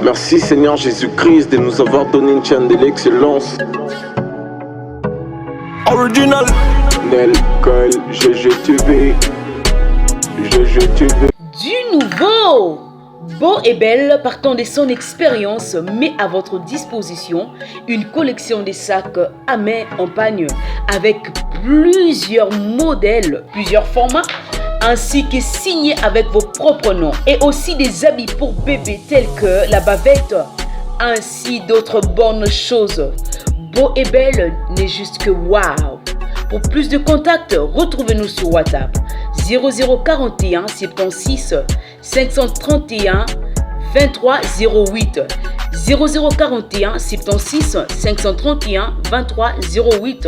Merci Seigneur Jésus-Christ de nous avoir donné une chaîne de l'excellence. Original Nel Coil, GGTV. Du nouveau. Beau et Belle, partant de son expérience, met à votre disposition une collection de sacs à main en pagne avec plusieurs modèles, plusieurs formats, ainsi que signés avec vos propres noms, et aussi des habits pour bébé tels que la bavette, ainsi d'autres bonnes choses. Beau et Belle n'est juste que waouh. Pour plus de contacts, retrouvez-nous sur WhatsApp 0041 76 531 23 08 0041 76 531 23 08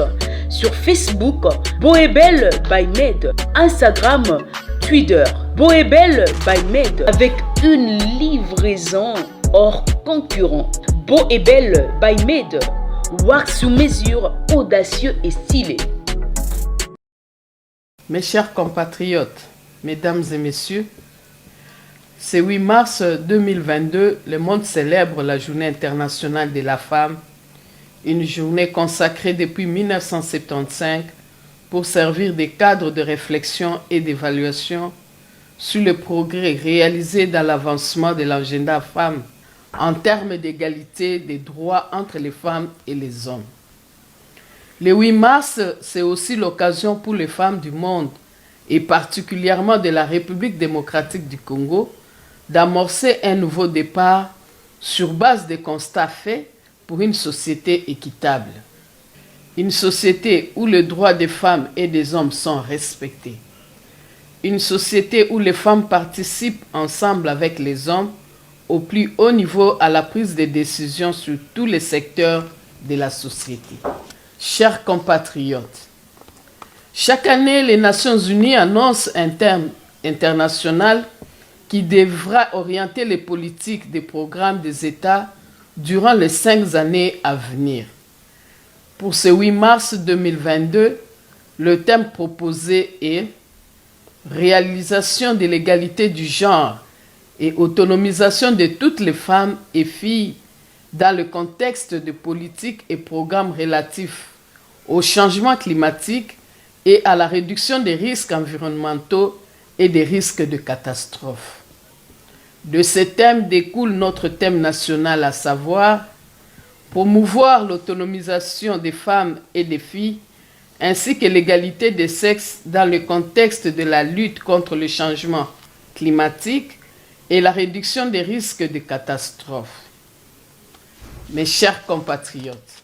sur Facebook Beau et Belle by Med, Instagram, Twitter Beau et Belle by Med avec une livraison hors concurrent. Beau et Belle by Med, work sous mesure, audacieux et stylé. Mes chers compatriotes, mesdames et messieurs, ce 8 mars 2022, le monde célèbre la Journée internationale de la femme, une journée consacrée depuis 1975 pour servir de cadre de réflexion et d'évaluation sur le progrès réalisé dans l'avancement de l'agenda femme en termes d'égalité des droits entre les femmes et les hommes. Le 8 mars, c'est aussi l'occasion pour les femmes du monde, et particulièrement de la République démocratique du Congo, d'amorcer un nouveau départ sur base des constats faits pour une société équitable. Une société où les droits des femmes et des hommes sont respectés. Une société où les femmes participent ensemble avec les hommes au plus haut niveau à la prise de décisions sur tous les secteurs de la société. Chers compatriotes, chaque année, les Nations Unies annoncent un thème international qui devra orienter les politiques des programmes des États durant les 5 années à venir. Pour ce 8 mars 2022, le thème proposé est « Réalisation de l'égalité du genre et autonomisation de toutes les femmes et filles dans le contexte de politiques et programmes relatifs au changement climatique et à la réduction des risques environnementaux et des risques de catastrophes. » De ce thème découle notre thème national, à savoir promouvoir l'autonomisation des femmes et des filles ainsi que l'égalité des sexes dans le contexte de la lutte contre le changement climatique et la réduction des risques de catastrophes. Mes chers compatriotes,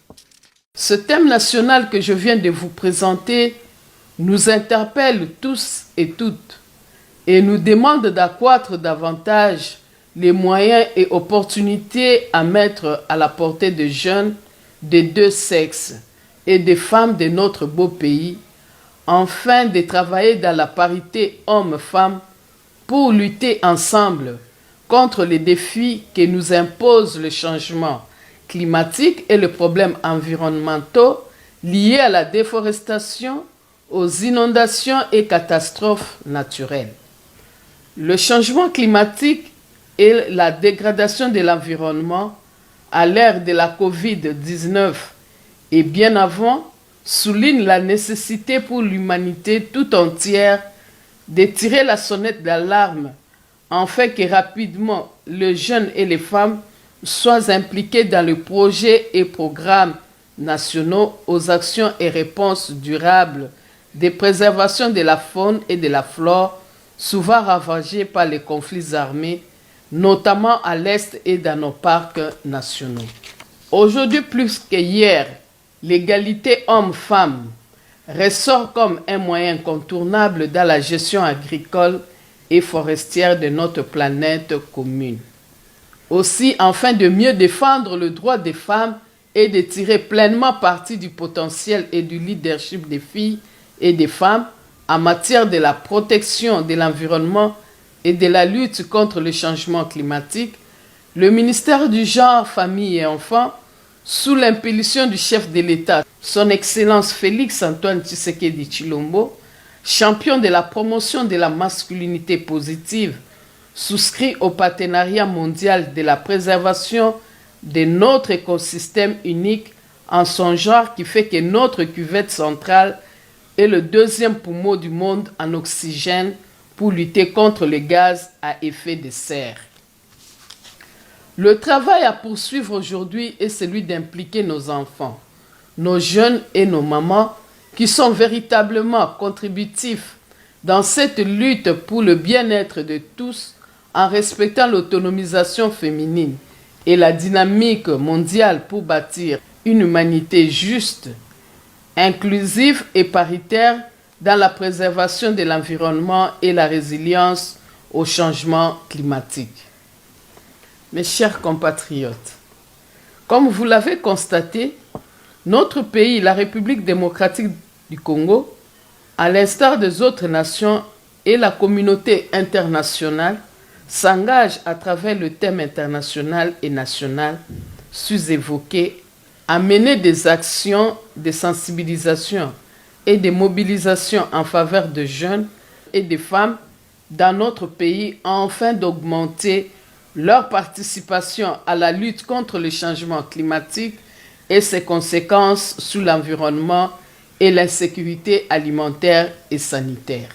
ce thème national que je viens de vous présenter nous interpelle tous et toutes et nous demande d'accroître davantage les moyens et opportunités à mettre à la portée des jeunes des deux sexes et des femmes de notre beau pays, afin de travailler dans la parité hommes-femmes pour lutter ensemble contre les défis que nous impose le changement climatique et les problèmes environnementaux liés à la déforestation, aux inondations et catastrophes naturelles. Le changement climatique et la dégradation de l'environnement à l'ère de la COVID-19 et bien avant soulignent la nécessité pour l'humanité tout entière de tirer la sonnette d'alarme afin que rapidement les jeunes et les femmes soient impliqués dans les projets et programmes nationaux aux actions et réponses durables de préservation de la faune et de la flore, souvent ravagées par les conflits armés, notamment à l'Est et dans nos parcs nationaux. Aujourd'hui plus qu'hier, l'égalité homme-femme ressort comme un moyen incontournable dans la gestion agricole et forestière de notre planète commune. Aussi, afin de mieux défendre le droit des femmes et de tirer pleinement parti du potentiel et du leadership des filles et des femmes en matière de la protection de l'environnement et de la lutte contre le changement climatique, le ministère du Genre, Famille et Enfants, sous l'impulsion du chef de l'État, son Excellence Félix Antoine Tshisekedi Tshilombo, champion de la promotion de la masculinité positive souscrit au partenariat mondial de la préservation de notre écosystème unique en son genre qui fait que notre cuvette centrale est le deuxième poumon du monde en oxygène pour lutter contre les gaz à effet de serre. Le travail à poursuivre aujourd'hui est celui d'impliquer nos enfants, nos jeunes et nos mamans qui sont véritablement contributifs dans cette lutte pour le bien-être de tous en respectant l'autonomisation féminine et la dynamique mondiale pour bâtir une humanité juste, inclusive et paritaire dans la préservation de l'environnement et la résilience au changement climatique. Mes chers compatriotes, comme vous l'avez constaté, notre pays, la République démocratique du Congo, à l'instar des autres nations et la communauté internationale, s'engage à travers le thème international et national sous-évoqué à mener des actions de sensibilisation et de mobilisation en faveur de jeunes et de femmes dans notre pays afin d'augmenter leur participation à la lutte contre le changement climatique et ses conséquences sur l'environnement et l'insécurité alimentaire et sanitaire.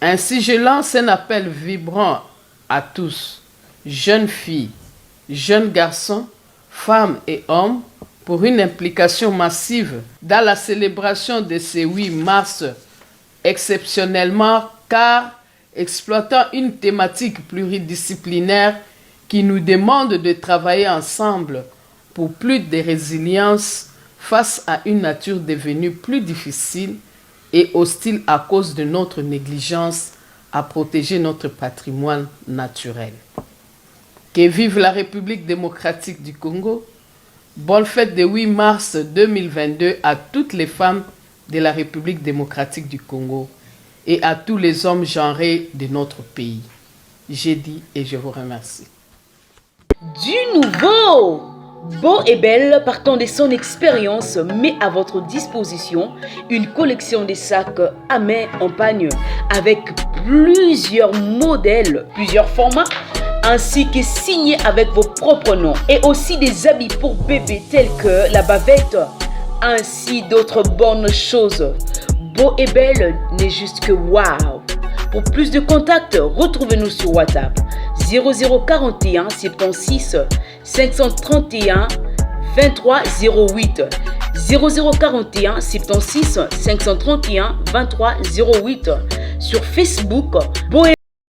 Ainsi, je lance un appel vibrant à tous, jeunes filles, jeunes garçons, femmes et hommes, pour une implication massive dans la célébration de ce 8 mars exceptionnellement car exploitant une thématique pluridisciplinaire qui nous demande de travailler ensemble pour plus de résilience face à une nature devenue plus difficile et hostile à cause de notre négligence à protéger notre patrimoine naturel. Que vive la République démocratique du Congo! Bonne fête de 8 mars 2022 à toutes les femmes de la République démocratique du Congo et à tous les hommes genrés de notre pays. J'ai dit et je vous remercie. Du nouveau! Beau et Belle, partant de son expérience, met à votre disposition une collection de sacs à main en pagne avec plusieurs modèles, plusieurs formats, ainsi que signés avec vos propres noms et aussi des habits pour bébés tels que la bavette, ainsi d'autres bonnes choses. Beau et Belle n'est juste que waouh! Pour plus de contacts, retrouvez-nous sur WhatsApp 0041 76 531 23 08 0041 76 531 23 08 sur Facebook Beau et